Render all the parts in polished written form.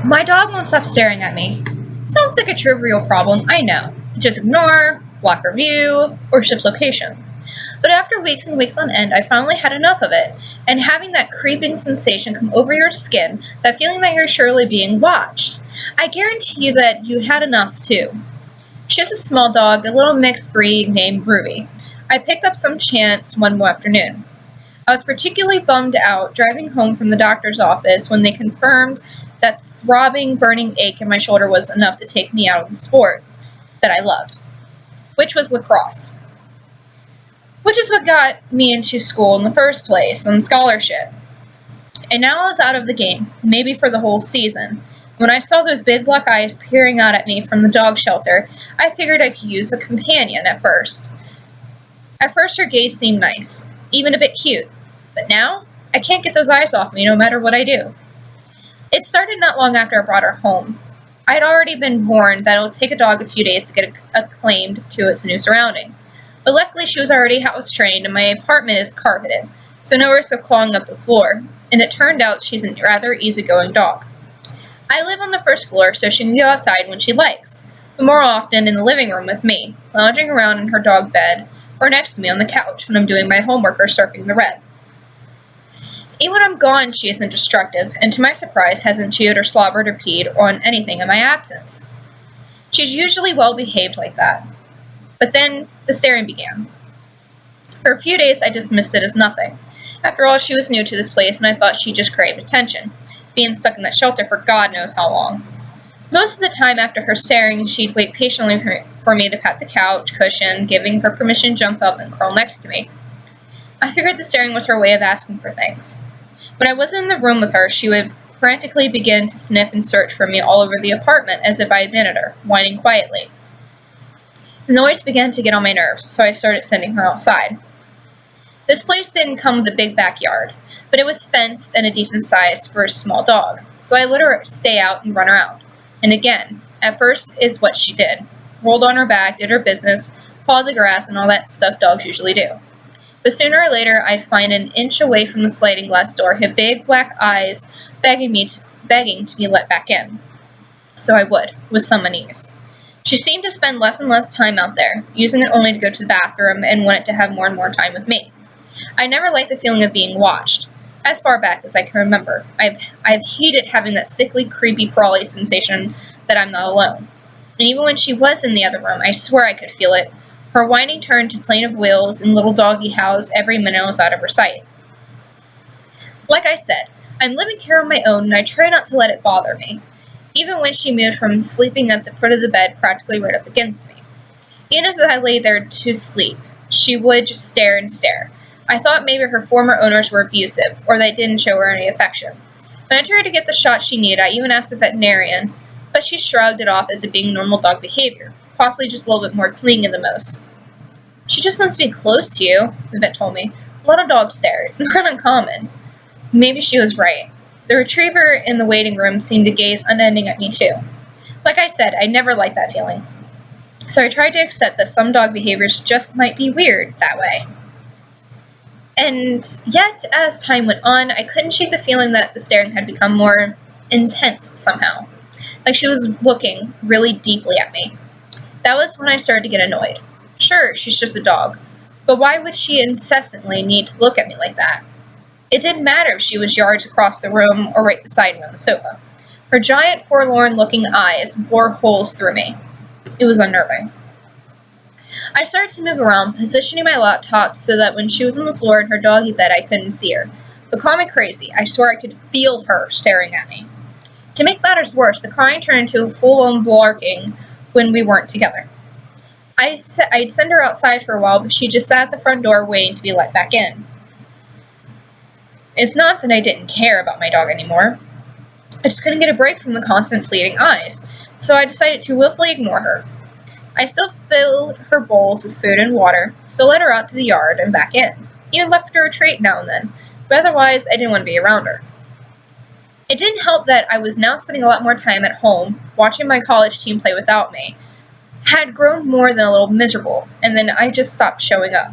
My dog won't stop staring at me. Sounds like a trivial problem, I know. Just ignore, block her view, or shift location. But after weeks and weeks on end, I finally had enough of it, and having that creeping sensation come over your skin, that feeling that you're surely being watched. I guarantee you that you had enough too. She's a small dog, a little mixed breed named Ruby. I picked up some chance one afternoon. I was particularly bummed out driving home from the doctor's office when they confirmed that the throbbing, burning ache in my shoulder was enough to take me out of the sport that I loved, which was lacrosse. Which is what got me into school in the first place, on scholarship. And now I was out of the game, maybe for the whole season. When I saw those big black eyes peering out at me from the dog shelter, I figured I could use a companion at first. At first her gaze seemed nice, even a bit cute. But now, I can't get those eyes off me no matter what I do. It started not long after I brought her home. I had already been warned that it would take a dog a few days to get acclaimed to its new surroundings. But luckily she was already house trained and my apartment is carpeted, so no risk of clawing up the floor, and it turned out she's a rather easygoing dog. I live on the first floor so she can go outside when she likes, but more often in the living room with me, lounging around in her dog bed, or next to me on the couch when I'm doing my homework or surfing the web. Even when I'm gone, she isn't destructive, and to my surprise hasn't chewed or slobbered or peed on anything in my absence. She's usually well behaved like that. But then the staring began. For a few days I dismissed it as nothing. After all, she was new to this place and I thought she just craved attention, being stuck in that shelter for God knows how long. Most of the time after her staring, she'd wait patiently for me to pat the couch cushion, giving her permission to jump up and curl next to me. I figured the staring was her way of asking for things. When I wasn't in the room with her, she would frantically begin to sniff and search for me all over the apartment as if I admitted her, whining quietly. The noise began to get on my nerves, so I started sending her outside. This place didn't come with a big backyard, but it was fenced and a decent size for a small dog, so I let her stay out and run around. And again, at first is what she did. Rolled on her back, did her business, pawed the grass, and all that stuff dogs usually do. But sooner or later, I'd find an inch away from the sliding glass door her big black eyes begging to be let back in. So I would, with some unease. She seemed to spend less and less time out there, using it only to go to the bathroom and wanted to have more and more time with me. I never liked the feeling of being watched. As far back as I can remember, I've hated having that sickly, creepy, crawly sensation that I'm not alone. And even when she was in the other room, I swear I could feel it. Her whining turned to plaintive wails and little doggy howls every minute I was out of her sight. Like I said, I'm living here on my own and I try not to let it bother me, even when she moved from sleeping at the foot of the bed practically right up against me. Even as I lay there to sleep, she would just stare and stare. I thought maybe her former owners were abusive, or they didn't show her any affection. When I tried to get the shot she needed, I even asked the veterinarian, but she shrugged it off as it being normal dog behavior, possibly just a little bit more clingy than most. She just wants to be close to you, the vet told me. A lot of dogs stare. It's not uncommon. Maybe she was right. The retriever in the waiting room seemed to gaze unending at me too. Like I said, I never liked that feeling. So I tried to accept that some dog behaviors just might be weird that way. And yet, as time went on, I couldn't shake the feeling that the staring had become more intense somehow. Like she was looking really deeply at me. That was when I started to get annoyed. Sure, she's just a dog, but why would she incessantly need to look at me like that? It didn't matter if she was yards across the room or right beside me on the sofa. Her giant, forlorn-looking eyes bored holes through me. It was unnerving. I started to move around, positioning my laptop so that when she was on the floor in her doggy bed, I couldn't see her. But call me crazy, I swear I could feel her staring at me. To make matters worse, the crying turned into a full-on barking when we weren't together. I'd send her outside for a while, but she just sat at the front door waiting to be let back in. It's not that I didn't care about my dog anymore. I just couldn't get a break from the constant pleading eyes, so I decided to willfully ignore her. I still filled her bowls with food and water, still let her out to the yard and back in, even left her a treat now and then, but otherwise I didn't want to be around her. It didn't help that I was now spending a lot more time at home, watching my college team play without me, had grown more than a little miserable, and then I just stopped showing up.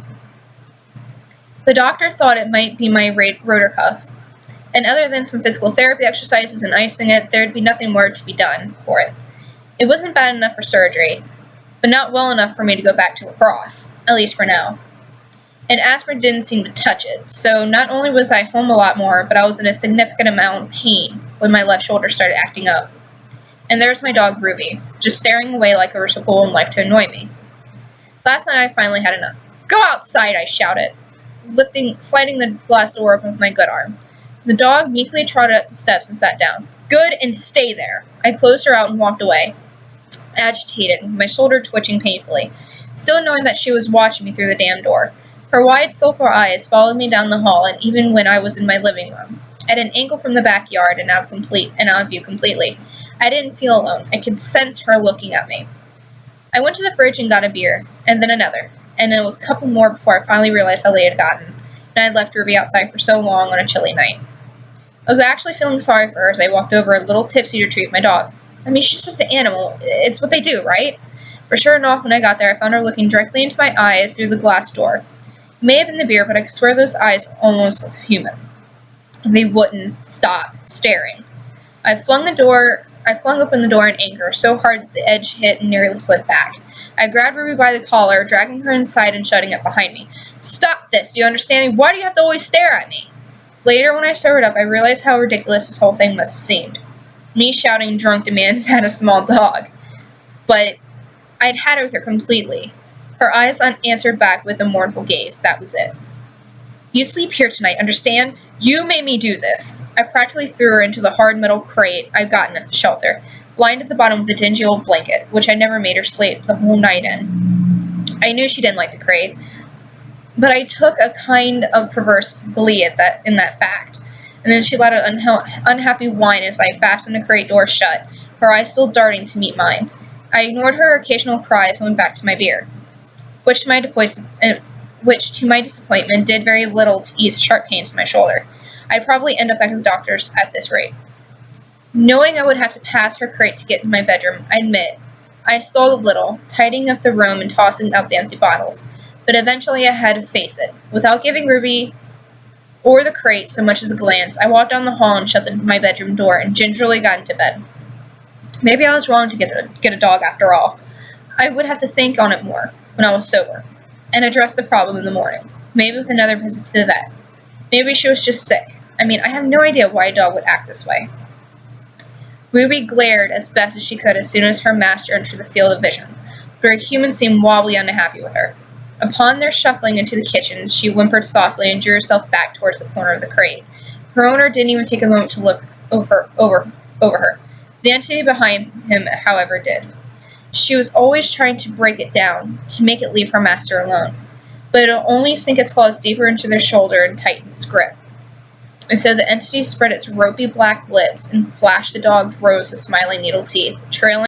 The doctor thought it might be my rotor cuff, and other than some physical therapy exercises and icing it, there'd be nothing more to be done for it. It wasn't bad enough for surgery, but not well enough for me to go back to lacrosse, at least for now. And aspirin didn't seem to touch it, so not only was I home a lot more, but I was in a significant amount of pain when my left shoulder started acting up. And there's my dog Ruby, just staring away like it was her goal in life to annoy me. Last night I finally had enough. "Go outside," I shouted, sliding the glass door open with my good arm. The dog meekly trotted up the steps and sat down. "Good, and stay there." I closed her out and walked away, agitated, my shoulder twitching painfully, still knowing that she was watching me through the damn door. Her wide, soulful eyes followed me down the hall, and even when I was in my living room, at an angle from the backyard and out of view completely, I didn't feel alone. I could sense her looking at me. I went to the fridge and got a beer, and then another, and it was a couple more before I finally realized how late it had gotten, and I had left Ruby outside for so long on a chilly night. I was actually feeling sorry for her as I walked over a little tipsy to treat my dog. I mean, she's just an animal. It's what they do, right? For sure enough, when I got there, I found her looking directly into my eyes through the glass door. It may have been the beer, but I could swear those eyes almost looked human. They wouldn't stop staring. I flung open the door in anger, so hard that the edge hit and nearly slid back. I grabbed Ruby by the collar, dragging her inside and shutting it behind me. "Stop this! Do you understand me? Why do you have to always stare at me?" Later, when I sobered up, I realized how ridiculous this whole thing must have seemed. Me shouting drunk demands at a small dog. But I'd had her with her completely. Her eyes answered back with a mournful gaze. That was it. "You sleep here tonight, understand? You made me do this." I practically threw her into the hard metal crate I'd gotten at the shelter, lined at the bottom with a dingy old blanket, which I never made her sleep the whole night in. I knew she didn't like the crate, but I took a kind of perverse glee in that fact. And then she let an unhappy whine as I fastened the crate door shut, her eyes still darting to meet mine. I ignored her occasional cries and went back to my beer, which to my disappointment did very little to ease the sharp pains in my shoulder. I'd probably end up back at the doctor's at this rate. Knowing I would have to pass her crate to get into my bedroom, I admit, I stalled a little, tidying up the room and tossing out the empty bottles. But eventually I had to face it. Without giving Ruby or the crate so much as a glance, I walked down the hall and shut my bedroom door and gingerly got into bed. Maybe I was wrong to get a dog after all. I would have to think on it more when I was sober and address the problem in the morning, maybe with another visit to the vet. Maybe she was just sick. I mean, I have no idea why a dog would act this way. Ruby glared as best as she could as soon as her master entered the field of vision, but her human seemed wobbly unhappy with her. Upon their shuffling into the kitchen, she whimpered softly and drew herself back towards the corner of the crate. Her owner didn't even take a moment to look over her. The entity behind him, however, did. She was always trying to break it down, to make it leave her master alone, but it'll only sink its claws deeper into their shoulder and tighten its grip. And so the entity spread its ropey black lips and flashed the dog's rows of smiling needle teeth, trailing